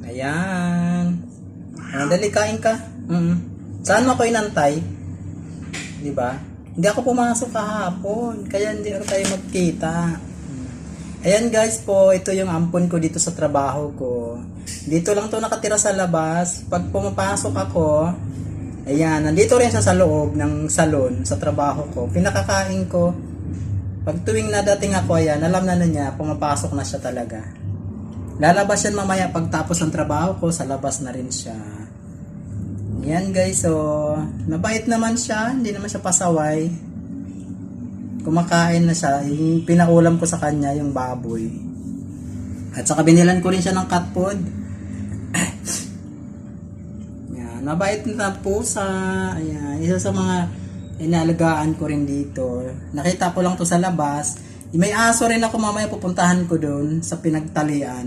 Ayan. Dali, kain ka. Saan mo ako inantay? Di ba? Hindi ako pumasok kahapon, kaya hindi ako tayo magkita. Ayan guys po, ito yung ampon ko dito sa trabaho ko. Dito lang to nakatira sa labas. Pag pumapasok ako, ayan, nandito rin siya sa loob ng salon sa trabaho ko. Pinakakain ko. Pag tuwing nadating ako, ayan, alam na niya, pumapasok na siya talaga. Lalabas yan mamaya pagtapos ng trabaho ko, sa labas na rin siya. Ayan guys, so, mabait naman siya, hindi naman siya pasaway. Kumakain na siya, yung pinaulam ko sa kanya, yung baboy. At saka binilan ko rin siya ng cat food. Ayan, mabait na pusa. Ayan, isa sa mga inaalagaan ko rin dito. Nakita ko lang to sa labas. May aso rin ako, mamaya pupuntahan ko doon sa pinagtalian.